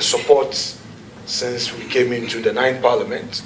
the support since we came into the 9th Parliament.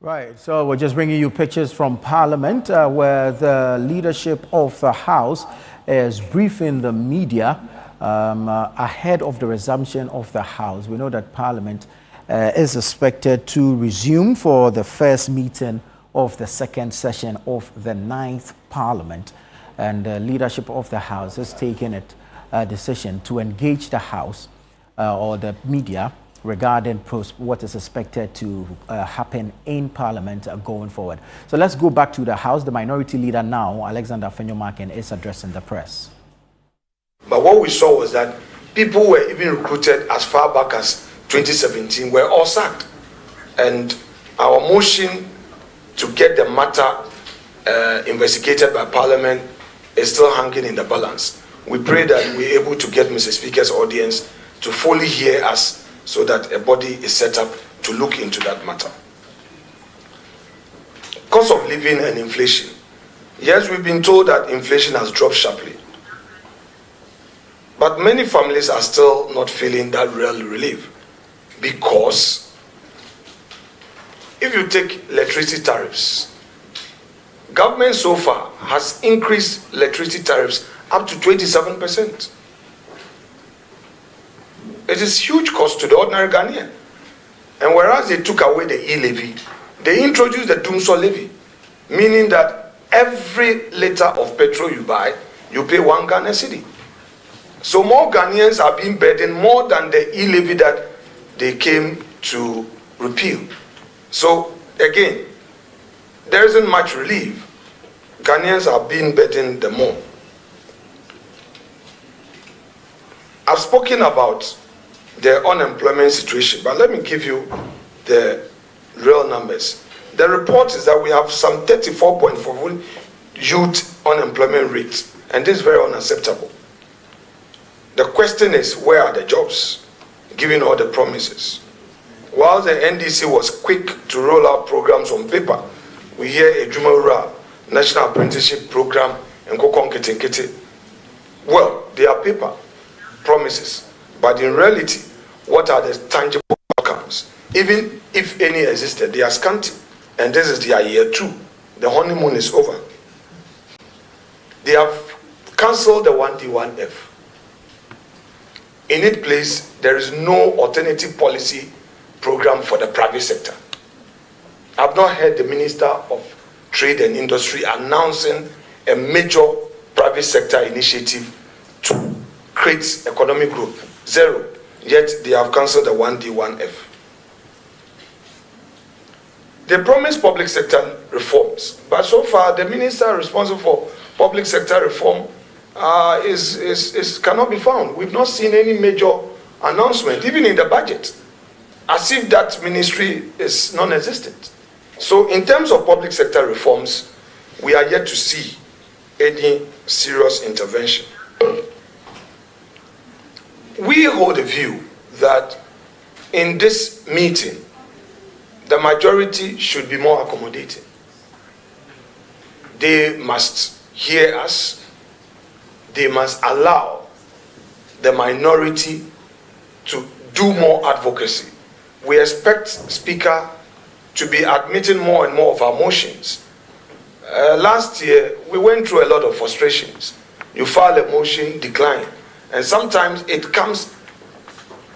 Right, so we're just bringing you pictures from Parliament where the leadership of the House is briefing the media ahead of the resumption of the House. We know that Parliament is expected to resume for the first meeting of the second session of the 9th Parliament, and the leadership of the House has taken a decision to engage the House or the media regarding what is expected to happen in Parliament going forward. So let's go back to the House. The Minority Leader now, Alexander Fenyomarkin, is addressing the press. But what we saw was that people were even recruited as far back as 2017 were all sacked. And our motion to get the matter investigated by Parliament is still hanging in the balance. We pray that we're able to get Mr. Speaker's audience to fully hear us, so that a body is set up to look into that matter. Cost of living and inflation. Yes, we've been told that inflation has dropped sharply. But many families are still not feeling that real relief, because if you take electricity tariffs, government so far has increased electricity tariffs up to 27%. It is huge cost to the ordinary Ghanaian. And whereas they took away the e-levy, they introduced the Dumsor levy, meaning that every liter of petrol you buy, you pay 1 Ghana cedi. So more Ghanaians are being burdened more than the e-levy that they came to repeal. So again, there isn't much relief. Ghanaians are being burdened the more. I've spoken about the unemployment situation, but let me give you the real numbers. The report is that we have some 34.4 youth unemployment rate, and this is very unacceptable. The question is, where are the jobs, given all the promises? While the NDC was quick to roll out programs on paper, we hear a Jumawura National Apprenticeship Program and Kokon Kete. Well, they are paper promises, but in reality, what are the tangible outcomes? Even if any existed, they are scanty, and this is their year 2. The honeymoon is over. They have cancelled the 1D, 1F. In its place, there is no alternative policy program for the private sector. I've not heard the Minister of Trade and Industry announcing a major private sector initiative to create economic growth. Zero. Yet they have cancelled the 1D, 1F. They promised public sector reforms, but so far the minister responsible for public sector reform cannot be found. We've not seen any major announcement, even in the budget, as if that ministry is non-existent. So in terms of public sector reforms, we are yet to see any serious intervention. We hold a view that in this meeting, the majority should be more accommodating. They must hear us. They must allow the minority to do more advocacy. We expect Speaker to be admitting more and more of our motions. Last year, we went through a lot of frustrations. You file a motion, decline. And sometimes it comes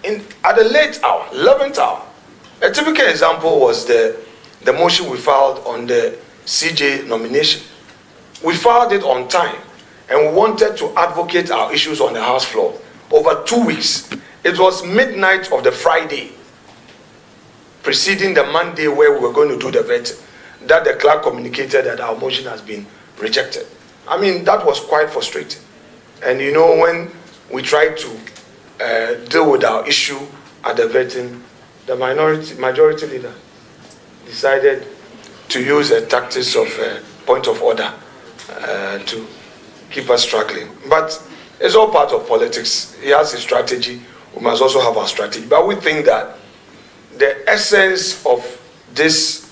in at a late hour, 11th hour. A typical example was the motion we filed on the CJ nomination. We filed it on time, and we wanted to advocate our issues on the House floor over 2 weeks. It was midnight of the Friday preceding the Monday where we were going to do the vetting that the clerk communicated that our motion has been rejected. I mean, that was quite frustrating. And you know, when we tried to deal with our issue at the vetting, the majority leader decided to use a tactics of point of order to keep us struggling. But it's all part of politics. He has his strategy. We must also have our strategy. But we think that the essence of this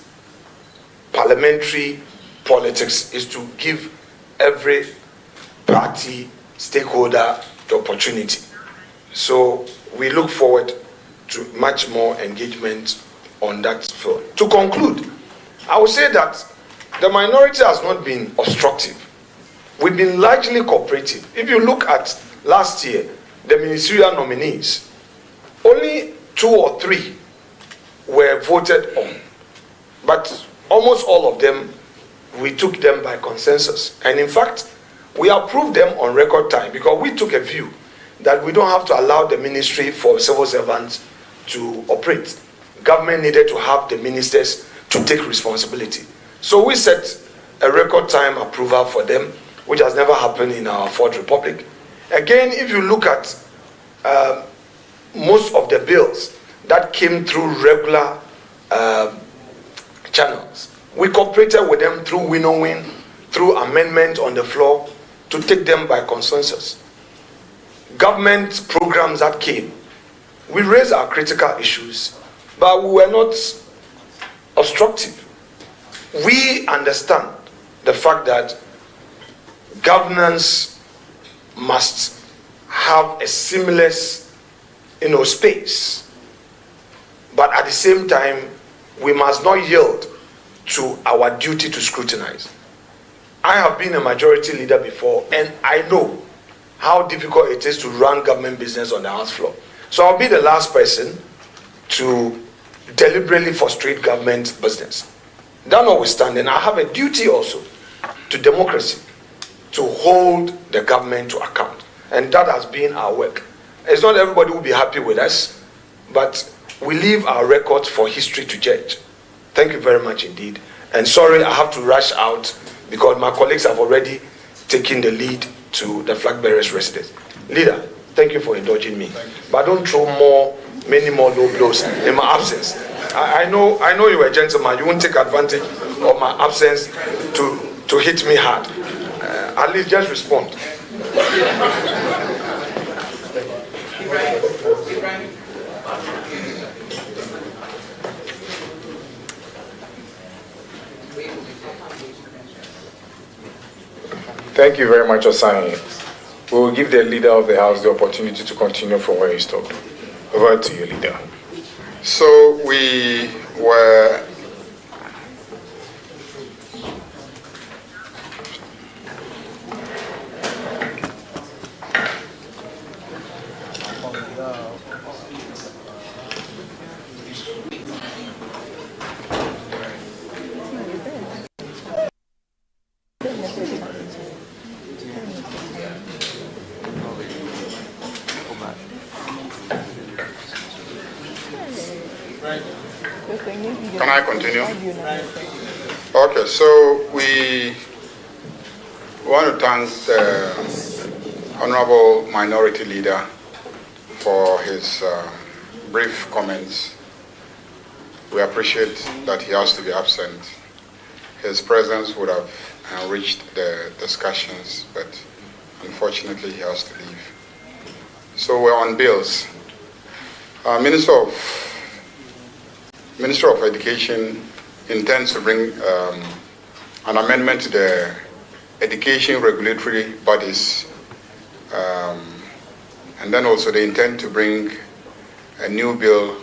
parliamentary politics is to give every party stakeholder the opportunity. So we look forward to much more engagement on that field. To conclude, I would say that the minority has not been obstructive. We've been largely cooperative. If you look at last year, the ministerial nominees, only 2 or 3 were voted on. But almost all of them, we took them by consensus. And in fact, we approved them on record time because we took a view that we don't have to allow the ministry for civil servants to operate. Government needed to have the ministers to take responsibility. So we set a record time approval for them, which has never happened in our Fourth Republic. Again, if you look at most of the bills that came through regular channels, we cooperated with them through winnowing, through amendment on the floor to take them by consensus. Government programs that came, we raised our critical issues, but we were not obstructive. We understand the fact that governance must have a seamless, space, but at the same time, we must not yield to our duty to scrutinize. I have been a majority leader before, and I know how difficult it is to run government business on the House floor. So I'll be the last person to deliberately frustrate government business. That notwithstanding, I have a duty also to democracy to hold the government to account. And that has been our work. It's not everybody will be happy with us, but we leave our records for history to judge. Thank you very much indeed. And sorry, I have to rush out because my colleagues have already taken the lead to the flag bearers' residence. Leader, thank you for indulging me. But don't throw many more low blows in my absence. I know you were a gentleman. You won't take advantage of my absence to hit me hard. At least just respond. Thank you very much, Osani. We will give the leader of the House the opportunity to continue from where he stopped. Over to you, leader. So we were Can I continue? Okay, so we want to thank the Honorable Minority Leader for his brief comments. We appreciate that he has to be absent. His presence would have enriched the discussions, but unfortunately he has to leave. So we're on bills. Minister of Education intends to bring an amendment to the education regulatory bodies, and then also they intend to bring a new bill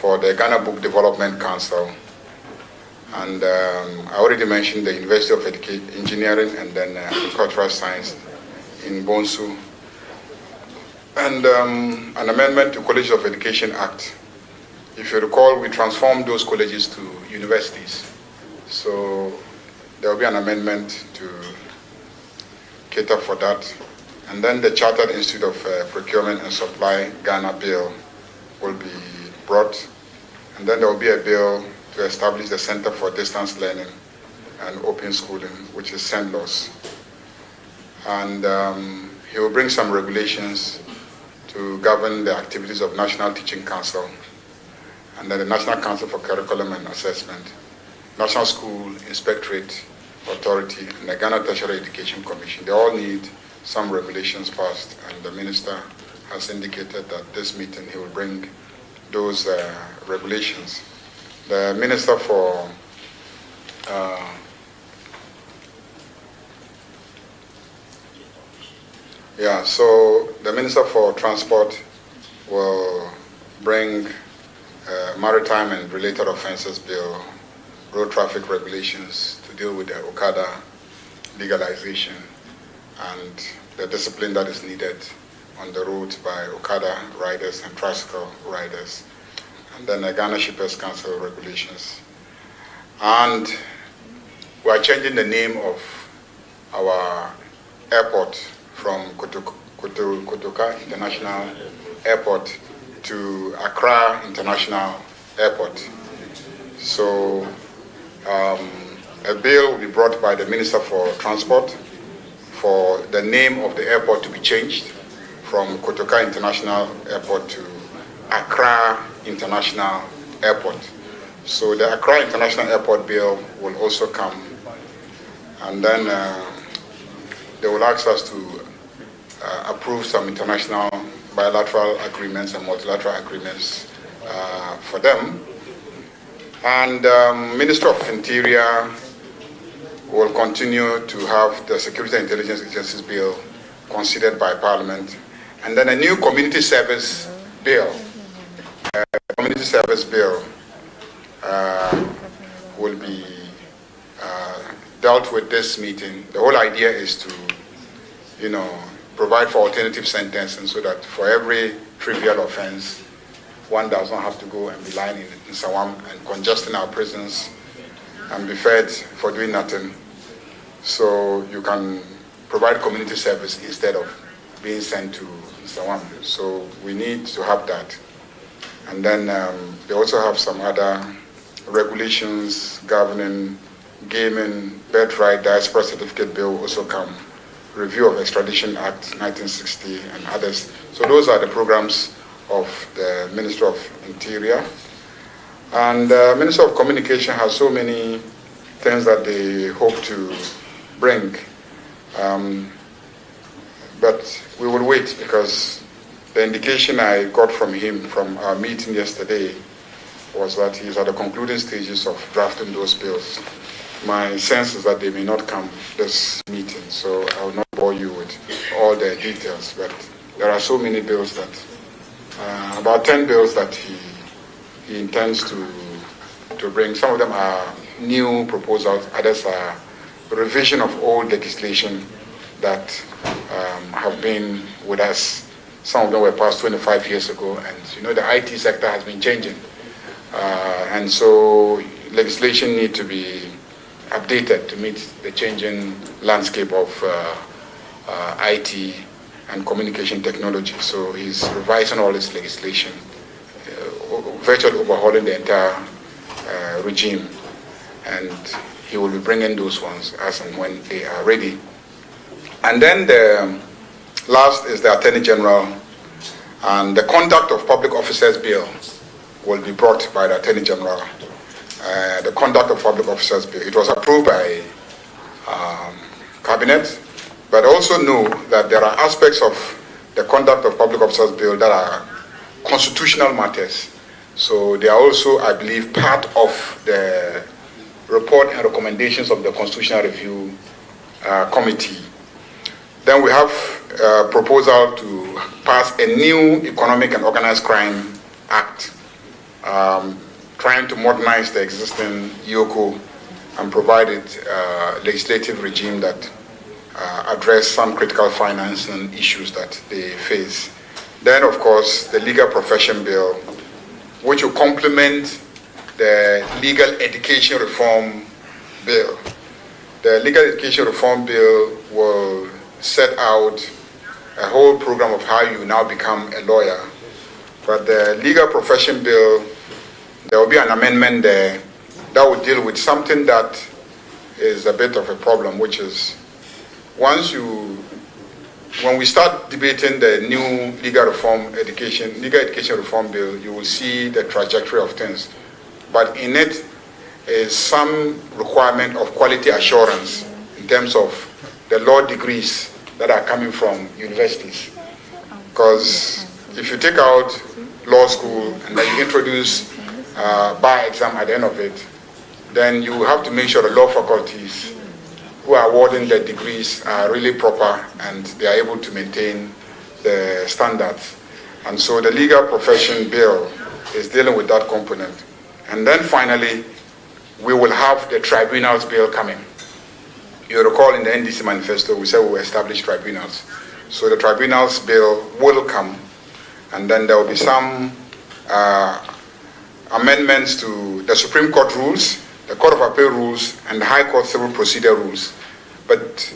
for the Ghana Book Development Council. And I already mentioned the University of Engineering and then Agricultural Science in Bonsu. And an amendment to College of Education Act. If you recall, we transformed those colleges to universities. So there will be an amendment to cater for that. And then the Chartered Institute of Procurement and Supply Ghana bill will be brought. And then there will be a bill to establish the Center for Distance Learning and Open Schooling, which is CENLOS. And he will bring some regulations to govern the activities of National Teaching Council, and then the National Council for Curriculum and Assessment, National School Inspectorate Authority, and the Ghana Tertiary Education Commission. They all need some regulations passed, and the minister has indicated that this meeting he will bring those regulations. The Minister for so the Minister for Transport will bring Maritime and Related Offences Bill, road traffic regulations to deal with the Okada legalization and the discipline that is needed on the roads by Okada riders and tricycle riders, and then the Ghana Shippers Council regulations. And we are changing the name of our airport from Kotoka International Airport to Accra International Airport. So a bill will be brought by the Minister for Transport for the name of the airport to be changed from Kotoka International Airport to Accra International Airport. So the Accra International Airport bill will also come, and then they will ask us to approve some international bilateral agreements and multilateral agreements for them. And Minister of Interior will continue to have the Security and Intelligence Agencies Bill considered by Parliament. And then a new Community Service Bill. Community Service Bill will be dealt with this meeting. The whole idea is to, provide for alternative sentencing so that for every trivial offense, one does not have to go and be lying in Sawam and congesting our prisons and be fed for doing nothing. So you can provide community service instead of being sent to Sawam. So we need to have that. And then they also have some other regulations governing gaming, birthright, diaspora certificate bill will also come. Review of Extradition Act 1960 and others. So those are the programs of the Minister of Interior. And the Minister of Communication has so many things that they hope to bring. But we will wait, because the indication I got from him from our meeting yesterday was that he's at the concluding stages of drafting those bills. My sense is that they may not come this meeting, so I will not bore you with all the details, but there are so many bills that, about 10 bills that he intends to bring. Some of them are new proposals, others are revision of old legislation that have been with us. Some of them were passed 25 years ago, and you know the IT sector has been changing. And so legislation need to be updated to meet the changing landscape of IT and communication technology. So he's revising all this legislation, virtually overhauling the entire regime, and he will be bringing those ones as and when they are ready. And then the last is the Attorney General, and the Conduct of Public Officers Bill will be brought by the Attorney General. The Conduct of Public Officers Bill, it was approved by Cabinet, but also know that there are aspects of the Conduct of Public Officers Bill that are constitutional matters. So they are also, I believe, part of the report and recommendations of the Constitutional Review Committee. Then we have a proposal to pass a new Economic and Organized Crime Act, trying to modernize the existing EOCO and provide it a legislative regime that address some critical financing issues that they face. Then, of course, the Legal Profession Bill, which will complement the Legal Education Reform Bill. The Legal Education Reform Bill will set out a whole program of how you now become a lawyer. But the Legal Profession Bill, there will be an amendment there that will deal with something that is a bit of a problem, which is when we start debating the new legal education reform bill, you will see the trajectory of things. But in it is some requirement of quality assurance in terms of the law degrees that are coming from universities. Because if you take out law school and then you introduce bar exam at the end of it, then you have to make sure the law faculties who are awarding the degrees are really proper and they are able to maintain the standards. And so the Legal Profession Bill is dealing with that component. And then finally, we will have the Tribunals Bill coming. You recall in the NDC manifesto, we said we will establish tribunals. So the Tribunals Bill will come, and then there will be some amendments to the Supreme Court rules, the Court of Appeal rules, and the High Court Civil Procedure rules. But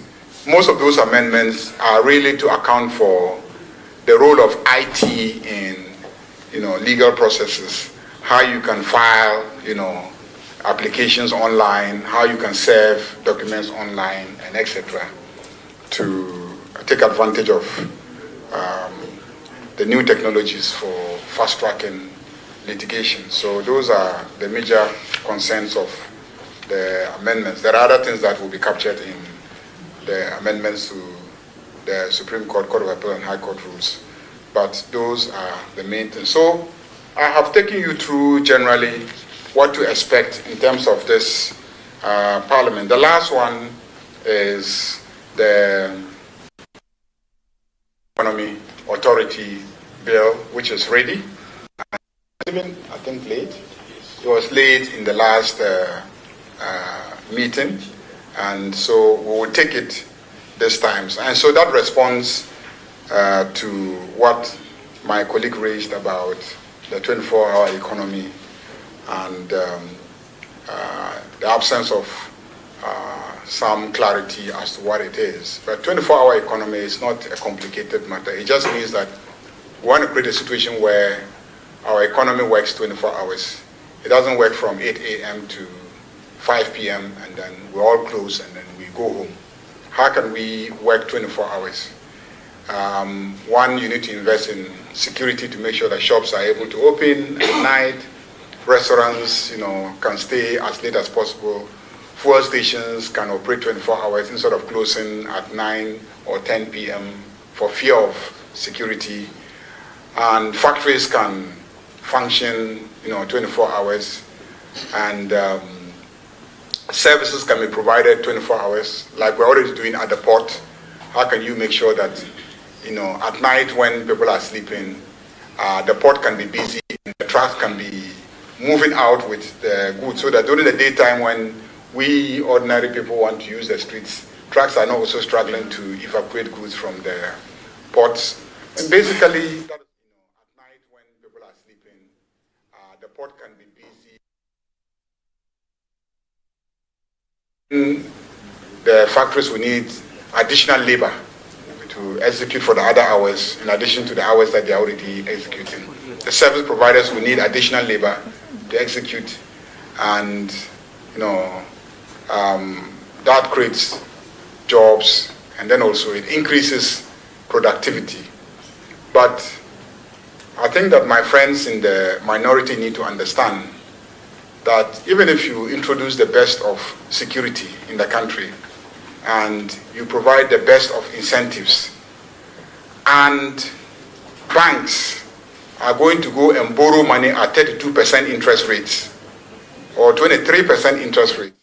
most of those amendments are really to account for the role of IT in, legal processes, how you can file, applications online, how you can serve documents online, and etc. to take advantage of the new technologies for fast-tracking litigation. So those are the major concerns of the amendments. There are other things that will be captured in the amendments to the Supreme Court, Court of Appeal, and High Court rules. But those are the main things. So I have taken you through generally what to expect in terms of this Parliament. The last one is the Economy Authority Bill, which is ready. Even, I think, late. It was late in the last meeting, and so we will take it this time. And so that responds to what my colleague raised about the 24-hour economy and the absence of some clarity as to what it is. But 24-hour economy is not a complicated matter. It just means that we want to create a situation where our economy works 24 hours. It doesn't work from 8 a.m. to 5 p.m. and then we all close and then we go home. How can we work 24 hours? One, you need to invest in security to make sure that shops are able to open at night, restaurants, can stay as late as possible. Fuel stations can operate 24 hours instead of closing at 9 or 10 p.m. for fear of security. And factories can function, 24 hours. And services can be provided 24 hours, like we're already doing at the port. How can you make sure that, at night when people are sleeping, the port can be busy and the trucks can be moving out with the goods, so that during the daytime when we ordinary people want to use the streets, trucks are not also struggling to evacuate goods from the ports. And basically, at night when people are sleeping, the port can be busy. The factories will need additional labor to execute for the other hours, in addition to the hours that they are already executing. The service providers will need additional labor to execute, and that creates jobs, and then also it increases productivity. But I think that my friends in the minority need to understand that even if you introduce the best of security in the country and you provide the best of incentives, and banks are going to go and borrow money at 32% interest rates or 23% interest rates,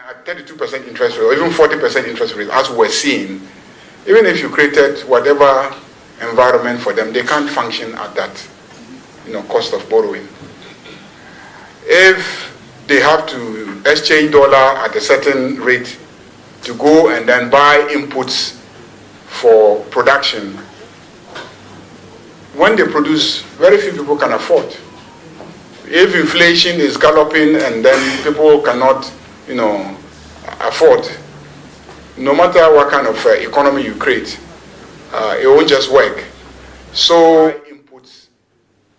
at 32% interest rate or even 40% interest rate, as we're seeing, even if you created whatever environment for them, they can't function at that cost of borrowing. If they have to exchange dollar at a certain rate to go and then buy inputs for production, when they produce, very few people can afford. If inflation is galloping and then people cannot afford, no matter what kind of economy you create, it won't just work. So inputs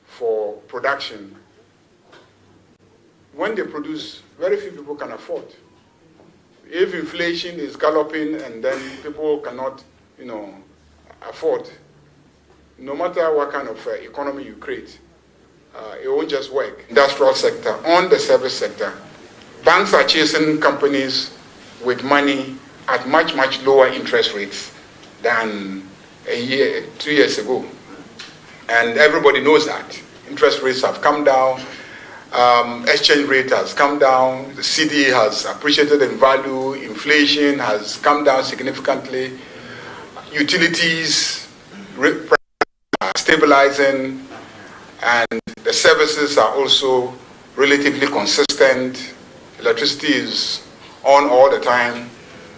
for production, when they produce, very few people can afford. If inflation is galloping and then people cannot afford, no matter what kind of economy you create, it won't just work. Industrial sector, on the service sector, banks are chasing companies with money at much, much lower interest rates than a year, 2 years ago. And everybody knows that. Interest rates have come down, exchange rate has come down, the CD has appreciated in value, inflation has come down significantly, utilities are stabilizing, and the services are also relatively consistent. Electricity is on all the time.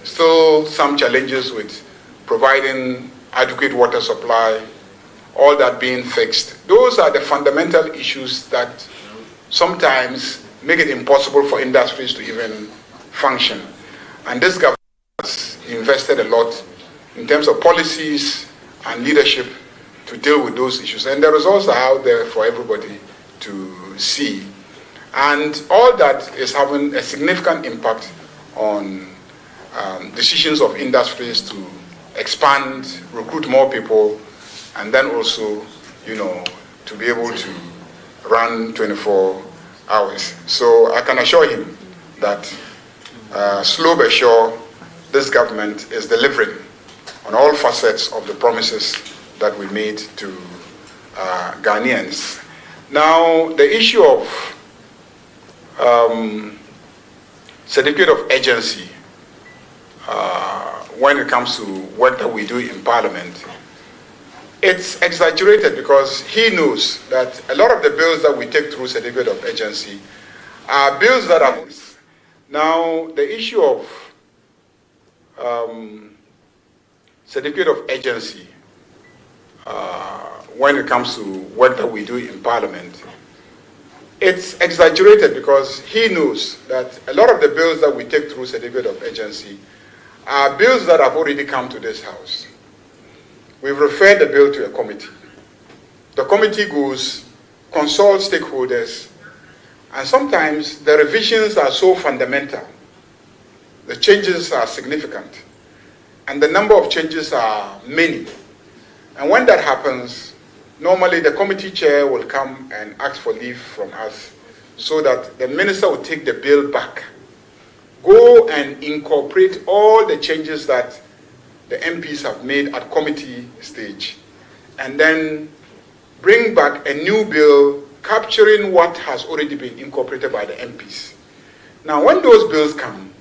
Still some challenges with providing adequate water supply, all that being fixed. Those are the fundamental issues that sometimes make it impossible for industries to even function. And this government has invested a lot in terms of policies and leadership to deal with those issues. And the results are out there for everybody to see. And all that is having a significant impact on decisions of industries to expand, recruit more people, and then also, to be able to run 24 hours. So I can assure him that slow but sure, this government is delivering on all facets of the promises that we made to Ghanaians. Now, the issue of certificate of urgency when it comes to work that we do in Parliament, it's exaggerated because he knows that a lot of the bills that we take through certificate of urgency are bills that are... Now, the issue of certificate of urgency when it comes to work that we do in Parliament, it's exaggerated because he knows that a lot of the bills that we take through certificate of urgency are bills that have already come to this House. We've referred the bill to a committee. The committee goes, consults stakeholders, and sometimes the revisions are so fundamental, the changes are significant, and the number of changes are many. And when that happens, normally the committee chair will come and ask for leave from us so that the minister will take the bill back, go and incorporate all the changes that the MPs have made at committee stage, and then bring back a new bill capturing what has already been incorporated by the MPs. Now, when those bills come,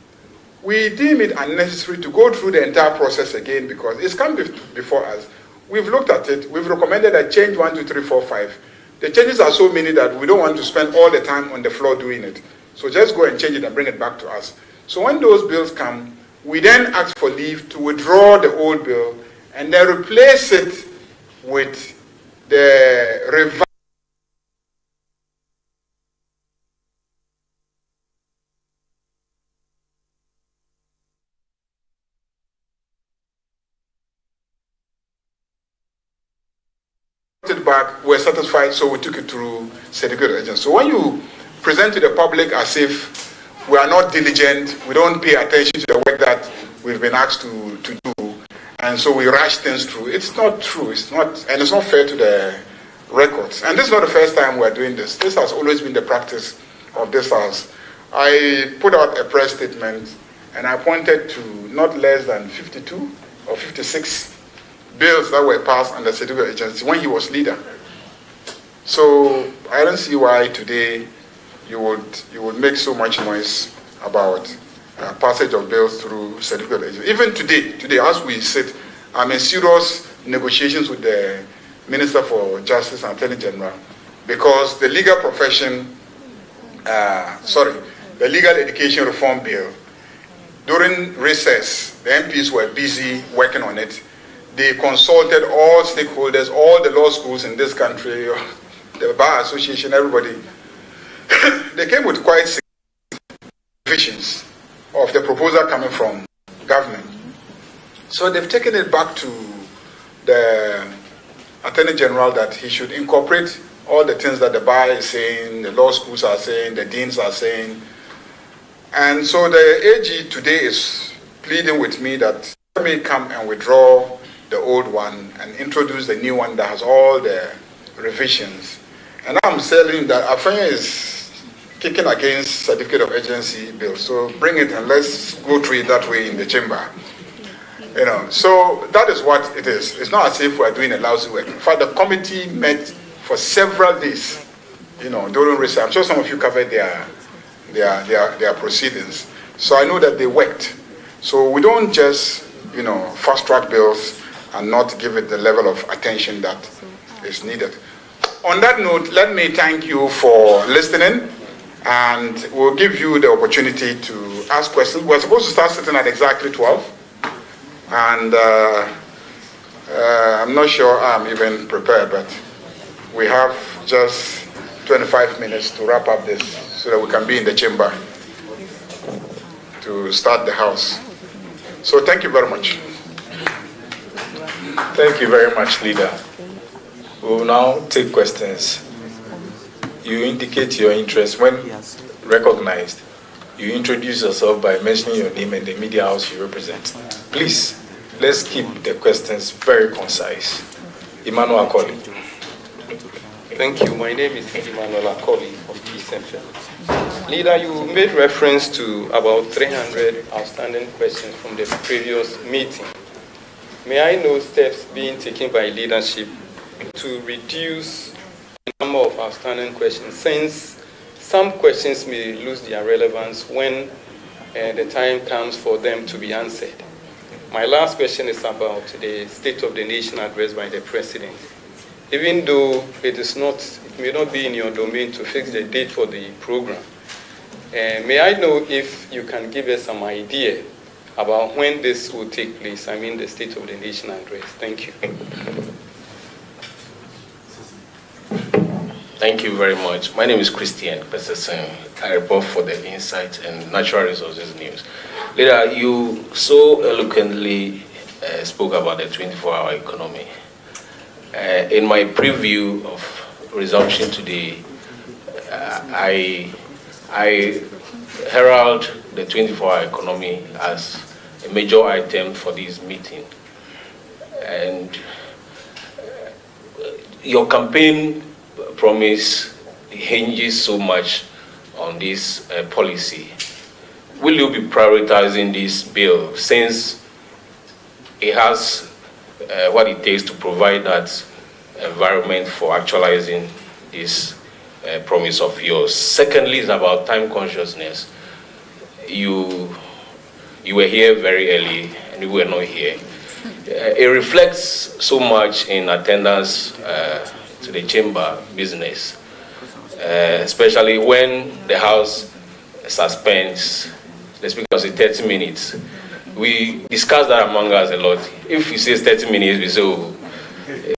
we deem it unnecessary to go through the entire process again because it's come before us. We've looked at it. We've recommended a change 1, 2, 3, 4, 5. The changes are so many that we don't want to spend all the time on the floor doing it. So just go and change it and bring it back to us. So when those bills come, we then ask for leave to withdraw the old bill and then replace it with the revised it back, we're satisfied, so we took it through certificate of agency. So when you present to the public as if we are not diligent, we don't pay attention to the work that we've been asked to do, and so we rush things through, it's not true, it's not, and it's not fair to the records. And this is not the first time we're doing this. This has always been the practice of this house. I put out a press statement, and I pointed to not less than 52 or 56 bills that were passed under certificate of agency when he was leader. So I don't see why today you would make so much noise about passage of bills through certificate of agency. Even today as we sit, I'm in serious negotiations with the Minister for Justice and Attorney General because the legal profession, the legal education reform bill, during recess, the MPs were busy working on it. They consulted all stakeholders, all the law schools in this country, the Bar Association, everybody. They came with quite significant visions of the proposal coming from government. So they've taken it back to the Attorney General that he should incorporate all the things that the Bar is saying, the law schools are saying, the deans are saying. And so the AG today is pleading with me that let me come and withdraw the old one and introduce the new one that has all the revisions. And I'm saying that Afanya is kicking against certificate of agency bill. So bring it and let's go through it that way in the chamber. You know, so that is what it is. It's not as if we're doing a lousy work. In fact, the committee met for several days, you know, during recess. I'm sure some of you covered their proceedings. So I know that they worked. So we don't just, you know, fast track bills and not give it the level of attention that is needed. On that note, let me thank you for listening, and we'll give you the opportunity to ask questions. We're supposed to start sitting at exactly 12, and I'm not sure I'm even prepared, but we have just 25 minutes to wrap up this so that we can be in the chamber to start the house. So thank you very much. Thank you very much, Leader. We will now take questions. You indicate your interest when recognized. You introduce yourself by mentioning your name and the media house you represent. Please, let's keep the questions very concise. Emmanuel Akoli. Thank you. My name is Emmanuel Akoli of Peace FM. Leader, you made reference to about 300 outstanding questions from the previous meeting. May I know steps being taken by leadership to reduce the number of outstanding questions, since some questions may lose their relevance when the time comes for them to be answered. My last question is about the State of the Nation address by the President. Even though it may not be in your domain to fix the date for the program, may I know if you can give us some idea about when this will take place? I mean the State of the Nation address. Thank you. Thank you very much. My name is Christian Peterson. I report for the Insight and Natural Resources News. Leader, you so eloquently spoke about the 24-hour economy. In my preview of Resumption today, I herald the 24-hour economy as a major item for this meeting. And your campaign promise hinges so much on this policy. Will you be prioritizing this bill since it has what it takes to provide that environment for actualizing this promise of yours? Secondly, is about time consciousness. You were here very early and you were not here. It reflects so much in attendance to the chamber business, especially when the House suspends the speaker say 30 minutes. We discuss that among us a lot. If he says 30 minutes, we say, oh,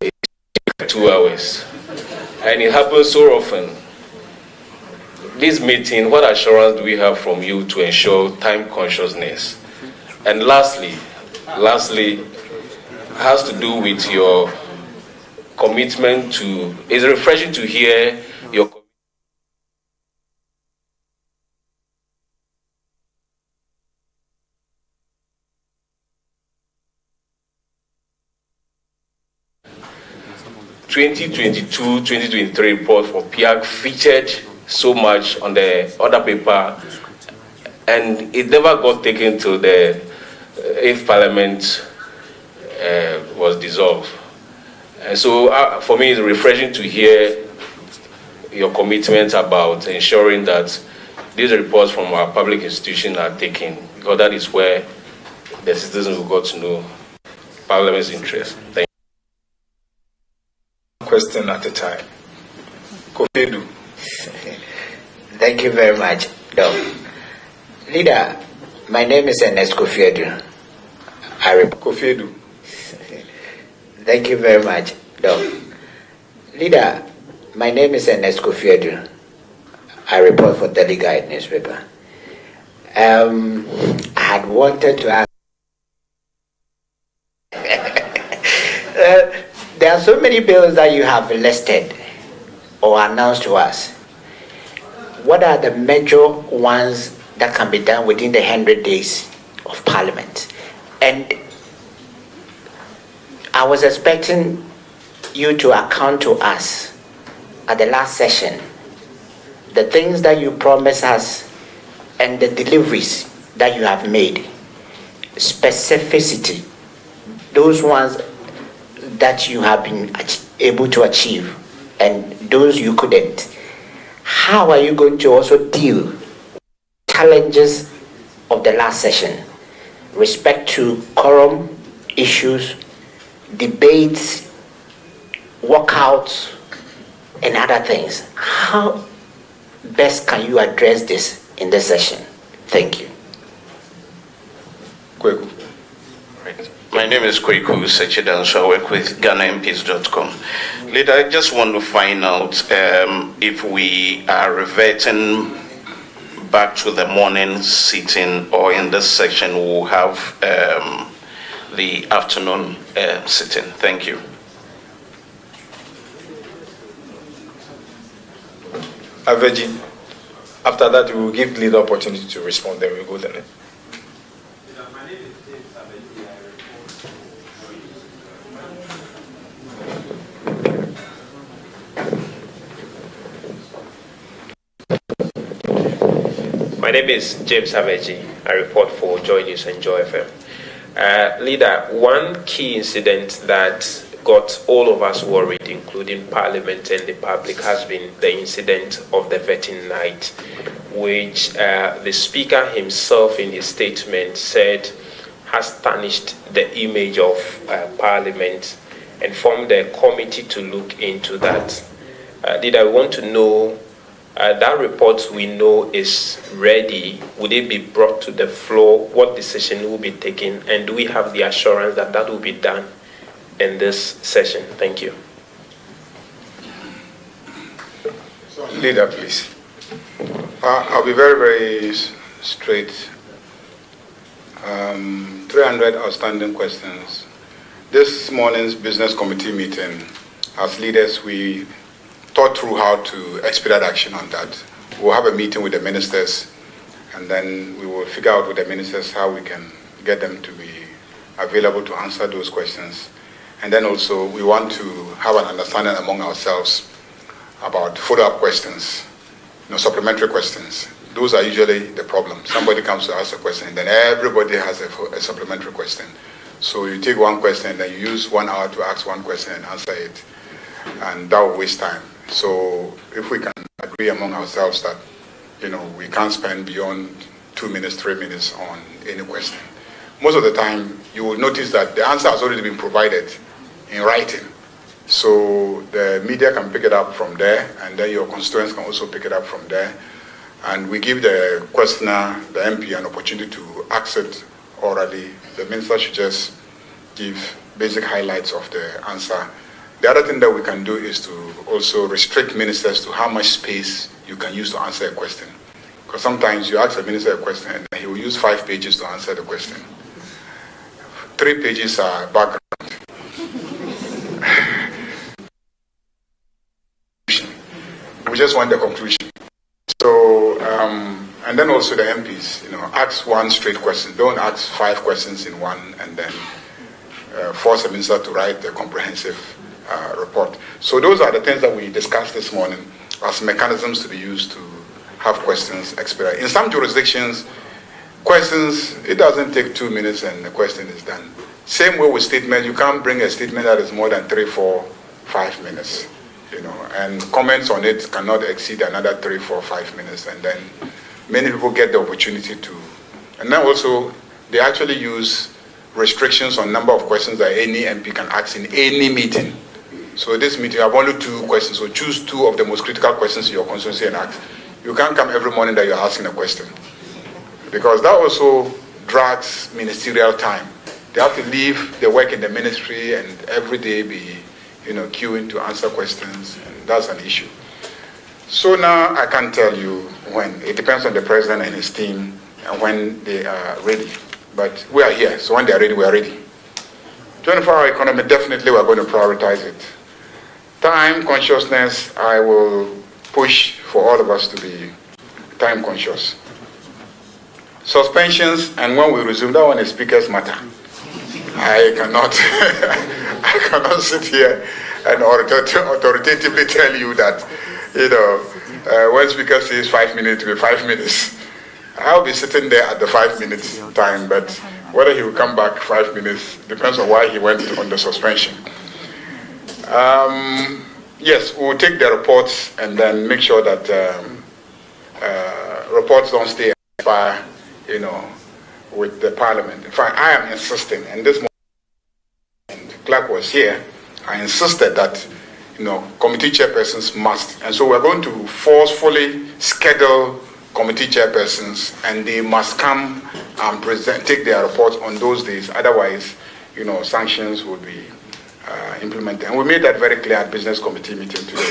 it's 2 hours. And it happens so often. This meeting, what assurance do we have from you to ensure time consciousness? And lastly, has to do with your commitment to, it's refreshing to hear your 2022-2023 report for PIAC featured so much on the other paper, and it never got taken to the if Parliament was dissolved. And so for me, it's refreshing to hear your commitment about ensuring that these reports from our public institutions are taken, because that is where the citizens will got to know Parliament's interest. Thank you. Question at a time. Kofedu. Thank you very much, Doc. Leader, my name is Ernest Kofedu. Kofedu. Thank you very much, Doc. Leader, my name is Ernest Kofedu. I report for Daily Guide newspaper. I had wanted to ask. There are so many bills that you have listed or announced to us. What are the major ones that can be done within the 100 days of Parliament? And I was expecting you to account to us at the last session the things that you promised us and the deliveries that you have made. Specificity, those ones that you have been able to achieve and those you couldn't. How are you going to also deal with challenges of the last session, respect to quorum issues, debates, walkouts, and other things? How best can you address this in this session? Thank you. Kweku. Right. My name is Kweku Sechidan, so I work with GhanaMPs.com. Leader, I just want to find out if we are reverting back to the morning sitting, or in this section we'll have the afternoon sitting. Thank you. Aveji. After that, we will give the leader opportunity to respond, then we'll go to the next. My name is James Aveji. I report for Joy News and Joy FM. Leader, one key incident that got all of us worried, including Parliament and the public, has been the incident of the vetting night, which the Speaker himself in his statement said has tarnished the image of Parliament, and formed a committee to look into that. Leader, I want to know, that report we know is ready. Would it be brought to the floor? What decision will be taken? And do we have the assurance that that will be done in this session? Thank you. Leader, please. I'll be very, very straight. 300 outstanding questions. This morning's business committee meeting, as leaders, we thought through how to expedite action on that. We'll have a meeting with the ministers, and then we will figure out with the ministers how we can get them to be available to answer those questions. And then also we want to have an understanding among ourselves about follow-up questions supplementary questions. Those are usually the problem. Somebody comes to ask a question, and then everybody has a supplementary question. So you take one question, and then you use 1 hour to ask one question and answer it, and that will waste time. So if we can agree among ourselves that, we can't spend beyond 2 minutes, 3 minutes on any question. Most of the time, you will notice that the answer has already been provided in writing. So the media can pick it up from there, and then your constituents can also pick it up from there. And we give the questioner, the MP, an opportunity to ask it orally. The minister should just give basic highlights of the answer. The other thing that we can do is to also restrict ministers to how much space you can use to answer a question. Because sometimes you ask a minister a question and he will use 5 pages to answer the question. 3 pages are background. We just want the conclusion. So, and then also the MPs, ask one straight question. Don't ask 5 questions in one and then force a minister to write a comprehensive report. So those are the things that we discussed this morning as mechanisms to be used to have questions expedited. In some jurisdictions, questions, it doesn't take 2 minutes and the question is done. Same way with statement, you can't bring a statement that is more than 3, 4, 5 minutes. And comments on it cannot exceed another 3, 4, 5 minutes, and then many people get the opportunity to. And then also, they actually use restrictions on number of questions that any MP can ask in any meeting. So this meeting, you have only 2 questions, so choose 2 of the most critical questions in your constituency and ask. You can't come every morning that you're asking a question, because that also drags ministerial time. They have to leave the work in the ministry and every day be queuing to answer questions, and that's an issue. So now I can't tell you when. It depends on the president and his team and when they are ready. But we are here, so when they are ready, we are ready. 24-hour economy, definitely we are going to prioritize it. Time consciousness, I will push for all of us to be time conscious. Suspensions, and when we resume, that one is speaker's matter. I cannot sit here and authoritatively tell you that, when speaker says 5 minutes, it will be 5 minutes. I'll be sitting there at the 5 minutes time, but whether he will come back 5 minutes depends on why he went on the suspension. Yes, we'll take the reports and then make sure that reports don't stay expire, with the Parliament. In fact, I am insisting, and this morning, and Clark was here, I insisted that, committee chairpersons must. And so we're going to forcefully schedule committee chairpersons, and they must come and take their reports on those days. Otherwise, sanctions will be implemented. And we made that very clear at business committee meeting today.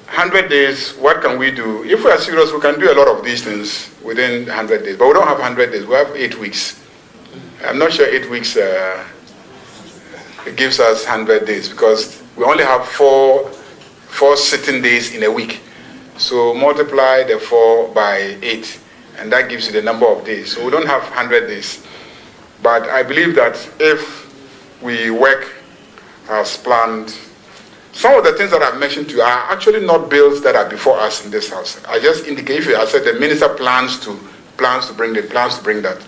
100 days, what can we do? If we are serious, we can do a lot of these things within 100 days. But we don't have 100 days, we have 8 weeks. I'm not sure 8 weeks it gives us 100 days, because we only have four sitting days in a week. So multiply the 4 by 8, and that gives you the number of days. So we don't have 100 days. But I believe that if we work as planned, some of the things that I've mentioned to you are actually not bills that are before us in this house. I just indicate, I said the minister plans to bring that.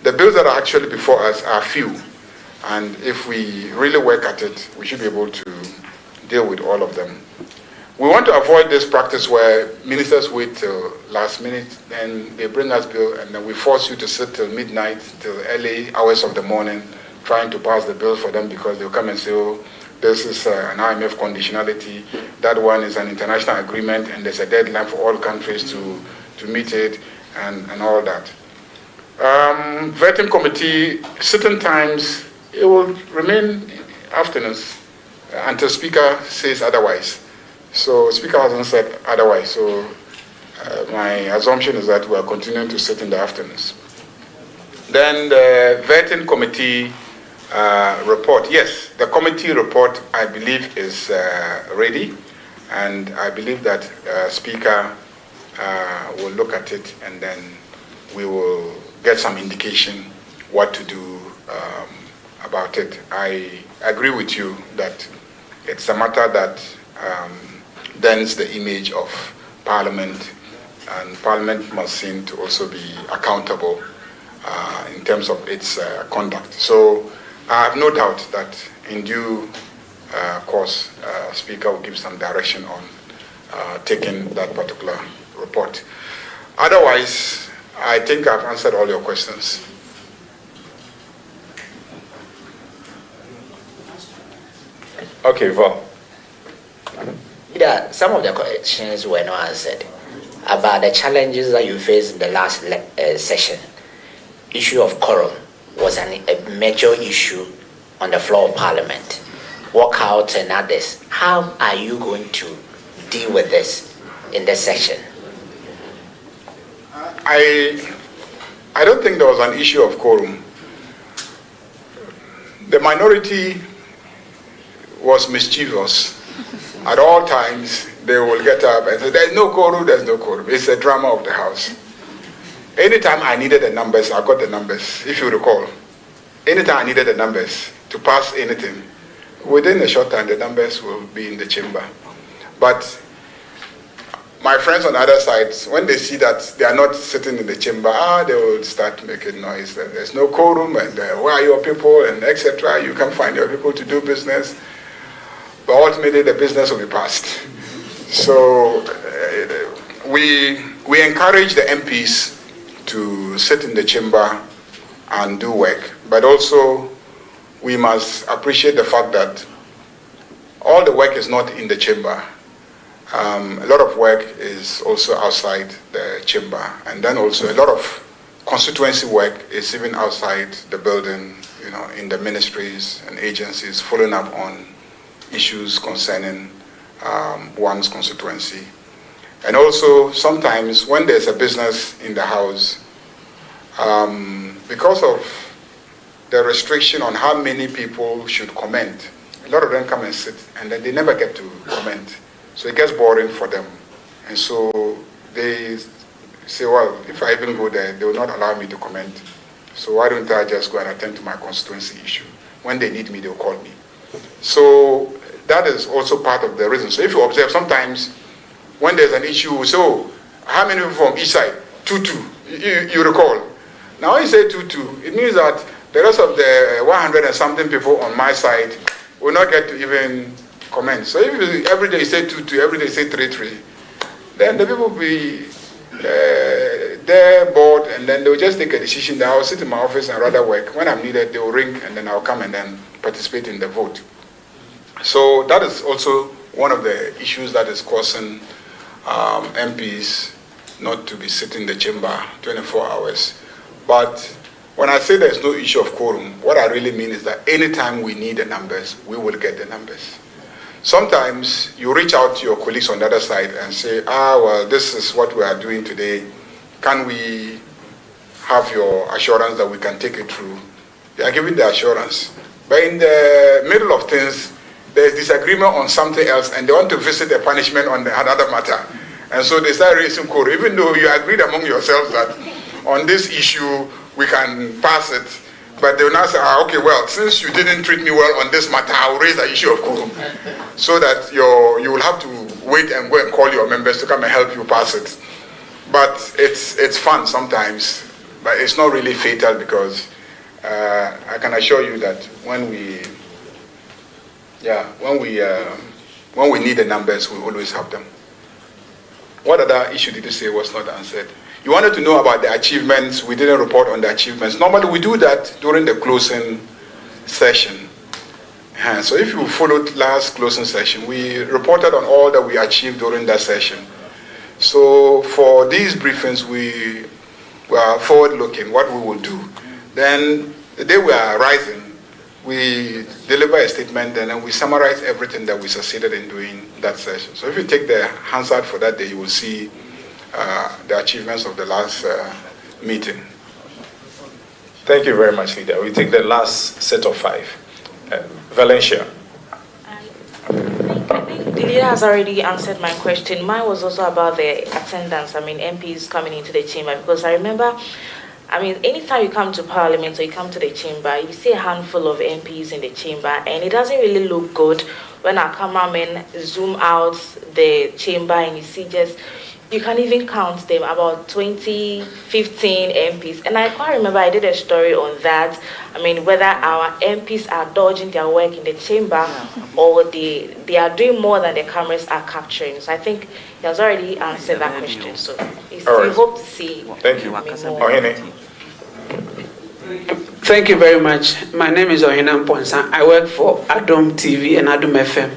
The bills that are actually before us are few. And if we really work at it, we should be able to deal with all of them. We want to avoid this practice where ministers wait till last minute, then they bring us bill, and then we force you to sit till midnight, till early hours of the morning, trying to pass the bill for them, because they'll come and say, oh, this is an IMF conditionality, that one is an international agreement, and there's a deadline for all countries to meet it, and all that. Vetting committee, sitting times, it will remain afternoons until Speaker says otherwise. So Speaker hasn't said otherwise, so my assumption is that we are continuing to sit in the afternoons. Then the vetting committee report. Yes, the committee report, I believe, is ready, and I believe that Speaker will look at it, and then we will get some indication what to do about it. I agree with you that it's a matter that dents the image of Parliament, and Parliament must seem to also be accountable in terms of its conduct. So I have no doubt that in due course, Speaker will give some direction on taking that particular report. Otherwise, I think I've answered all your questions. Okay, Val. Yeah, some of the questions were not answered about the challenges that you faced in the last session. Issue of quorum was a major issue on the floor of Parliament. Walkouts and others. How are you going to deal with this in this session? I don't think there was an issue of quorum. The minority was mischievous. At all times, they will get up and say, there's no quorum, there's no quorum. It's a drama of the House. Anytime I needed the numbers, I got the numbers, if you recall. Anytime I needed the numbers to pass anything, within a short time, the numbers will be in the chamber. But my friends on the other side, when they see that they are not sitting in the chamber, they will start making noise. There's no quorum, and where are your people, and etc. You can't find your people to do business. But ultimately, the business will be passed. So we encourage the MPs to sit in the chamber and do work. But also, we must appreciate the fact that all the work is not in the chamber. A lot of work is also outside the chamber. And then also a lot of constituency work is even outside the building, in the ministries and agencies, following up on issues concerning one's constituency. And also, sometimes when there's a business in the House, because of the restriction on how many people should comment, a lot of them come and sit, and then they never get to comment. So it gets boring for them. And so they say, well, if I even go there, they will not allow me to comment. So why don't I just go and attend to my constituency issue? When they need me, they'll call me. So that is also part of the reason. So if you observe, sometimes when there's an issue, so how many people from each side? 2-2. You recall. Now when you say 2-2, it means that the rest of the 100 and something people on my side will not get to even comment. So if you, every day you say 2-2, every day you say 3-3, then the people will be they're bored, and then they'll just take a decision that I'll sit in my office and rather work. When I'm needed, they'll ring, and then I'll come and then participate in the vote. So that is also one of the issues that is causing MPs not to be sitting in the chamber 24 hours. But when I say there's no issue of quorum, what I really mean is that anytime we need the numbers, we will get the numbers. Sometimes you reach out to your colleagues on the other side and say, well, this is what we are doing today. Can we have your assurance that we can take it through? They are giving the assurance. But in the middle of things, there's disagreement on something else, and they want to visit the punishment on another matter. And so they start raising quorum, even though you agreed among yourselves that on this issue we can pass it. But they will now say, okay, well, since you didn't treat me well on this matter, I will raise the issue of quorum. So that you will have to wait and go and call your members to come and help you pass it. But it's fun sometimes, but it's not really fatal, because I can assure you that when we need the numbers, we always have them. What other issue did you say was not answered? You wanted to know about the achievements. We didn't report on the achievements. Normally we do that during the closing session. So if you followed last closing session, we reported on all that we achieved during that session. So for these briefings, we were forward-looking, what we will do. Then the day we are rising, we deliver a statement, and then we summarize everything that we succeeded in doing that session. So if you take the Hansard for that day, you will see the achievements of the last meeting. Thank you very much, Leader. We take the last set of 5. Valencia. I think the leader has already answered my question. Mine was also about the attendance. MPs coming into the chamber, because I remember, anytime you come to Parliament or you come to the chamber, you see a handful of MPs in the chamber, and it doesn't really look good when our cameramen zoom out the chamber and you see just you can even count them, about 20, 15 MPs. And I can't remember, I did a story on that. I mean, whether our MPs are dodging their work in the chamber or they are doing more than the cameras are capturing. So I think he has already answered that question. So we hope to see. Thank you. Ohene. Thank you very much. My name is Ohene Mponsa. I work for Adom TV and Adom FM.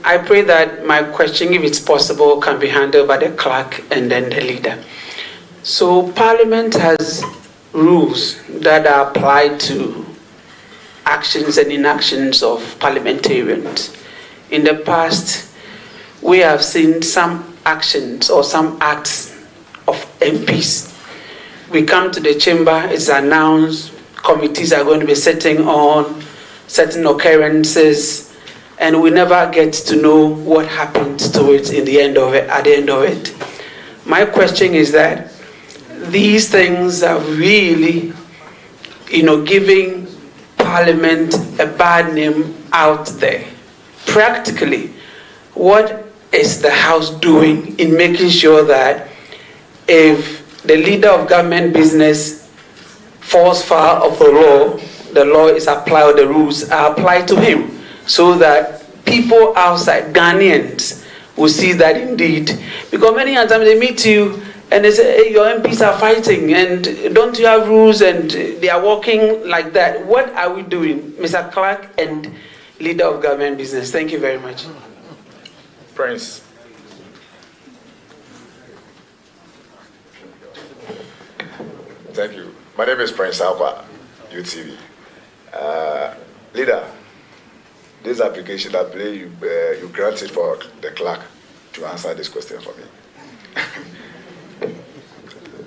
I pray that my question, if it's possible, can be handled by the clerk and then the leader. So Parliament has rules that are applied to actions and inactions of parliamentarians. In the past, we have seen some actions or some acts of MPs. We come to the chamber, it's announced, committees are going to be sitting on certain occurrences, and we never get to know what happened to it at the end of it. My question is that these things are really, giving Parliament a bad name out there. Practically, what is the House doing in making sure that if the leader of government business falls foul of the law is applied, or the rules are applied to him, so that people outside, Ghanaians, will see that indeed. Because many times they meet you and they say, hey, your MPs are fighting and don't you have rules, and they are walking like that. What are we doing, Mr. Clark and leader of government business? Thank you very much. Prince. Thank you. My name is Prince Alba, UTV. Leader, this application I believe you granted for the clerk to answer this question for me.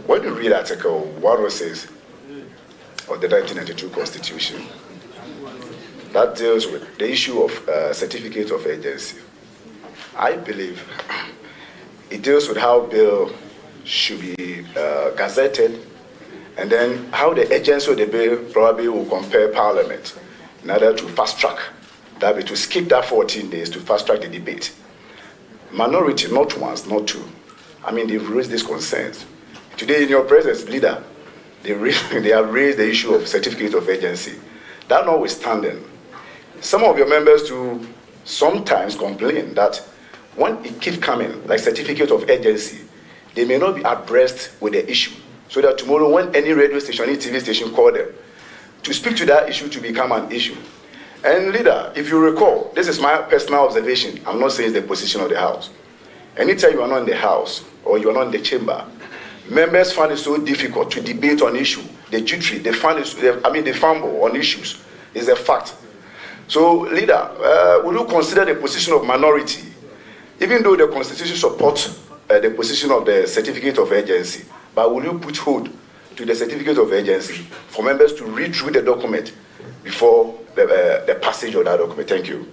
When you read Article 106 of the 1992 Constitution, that deals with the issue of certificate of agency. I believe it deals with how bill should be gazetted, and then how the agency of the bill probably will compare Parliament in order to fast track that be to skip that 14 days to fast track the debate. Minority, not once, not two. I mean, they've raised these concerns. Today, in your presence, leader, they have raised the issue of certificate of agency. That notwithstanding, some of your members do sometimes complain that when it keeps coming, like certificate of agency, they may not be abreast with the issue. So that tomorrow, when any radio station, any TV station call them to speak to that issue to become an issue. And leader, if you recall, this is my personal observation. I'm not saying it's the position of the House. Anytime you are not in the House or you are not in the chamber, members find it so difficult to debate on issue. The jittery, they fumble on issues is a fact. So leader, will you consider the position of minority, even though the Constitution supports the position of the certificate of agency, but will you put hold to the certificate of agency for members to read through the document before the passage of that document? Thank you.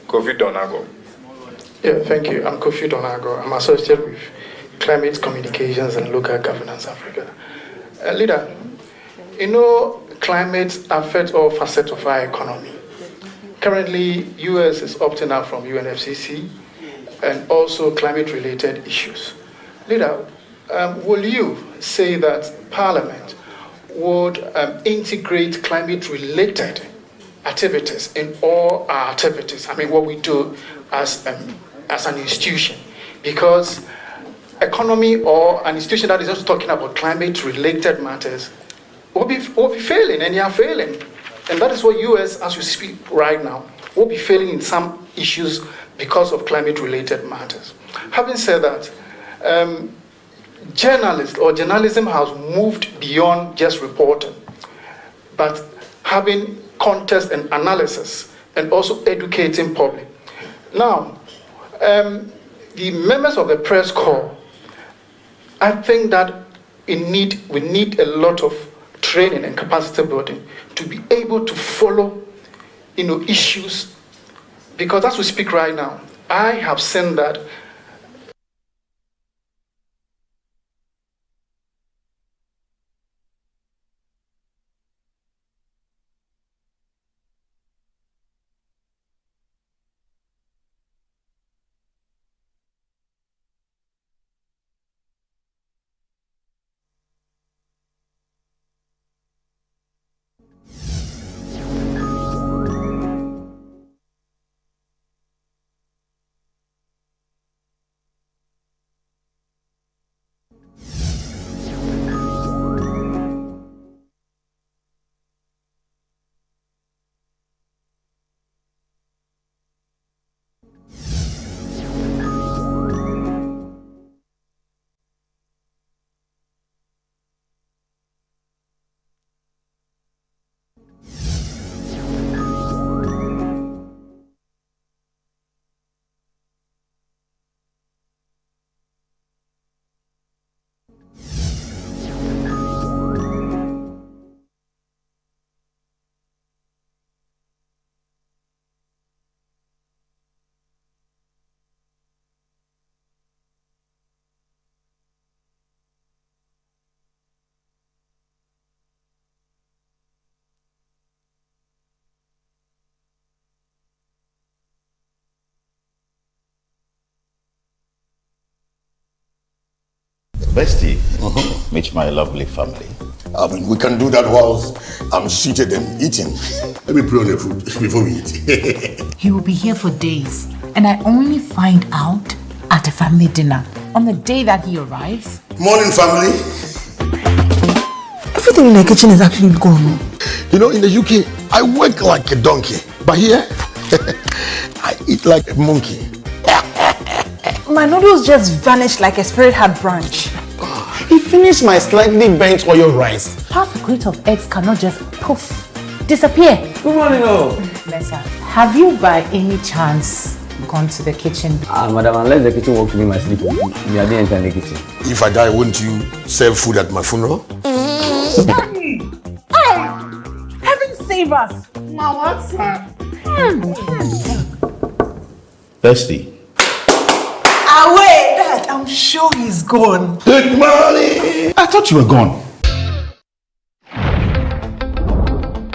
Kofi Donago. Yeah, thank you. I'm Kofi Donago. I'm associated with Climate Communications and Local Governance Africa. Leader, climate affects all facets of our economy. Currently, US is opting out from UNFCCC and also climate-related issues. Leader, will you say that Parliament would integrate climate-related activities in all our activities? I mean, what we do as an institution, because economy or an institution that is just talking about climate-related matters will be failing, and they are failing. And that is what US, as we speak right now, will be failing in some issues because of climate-related matters. Having said that, journalism has moved beyond just reporting, but having context and analysis, and also educating public. Now, the members of the press corps, I think that we need a lot of training and capacity building to be able to follow, issues, because as we speak right now, I have seen that Bestie, meet my lovely family. I mean, we can do that whilst I'm seated and eating. Let me pray on the food before we eat. He will be here for days, and I only find out at a family dinner on the day that he arrives. Morning, family. Everything in the kitchen is actually gone. You know, in the UK, I work like a donkey, but here, I eat like a monkey. My noodles just vanished like a spirit had branch. He finished my slightly burnt oil rice. Half a crate of eggs cannot just poof, disappear. Good morning, all. Lisa, have you by any chance gone to the kitchen? Madam, unless the kitchen works to me my sleep, we are there in the kitchen. If I die, won't you serve food at my funeral? Heaven save us! Bestie. Away! Dad, I'm sure he's gone. Good morning! I thought you were gone.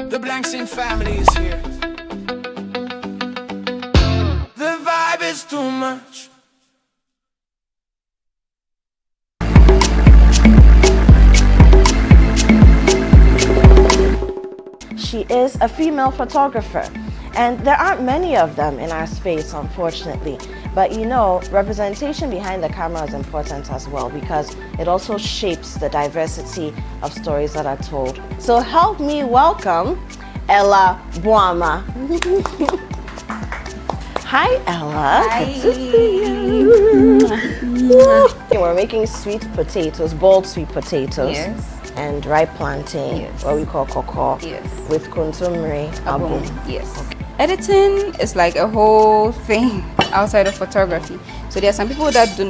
The Blanksing family is here. The vibe is too much. She is a female photographer, and there aren't many of them in our space, unfortunately. But you know, representation behind the camera is important as well, because it also shapes the diversity of stories that are told. So help me welcome Ella Boama. Hi, Ella. Hi. Good to see you. We're making sweet potatoes, boiled sweet potatoes. Yes. And ripe plantain, yes. What we call koko, yes. With kontomire abom. Yes. Editing is like a whole thing outside of photography. So there are some people that do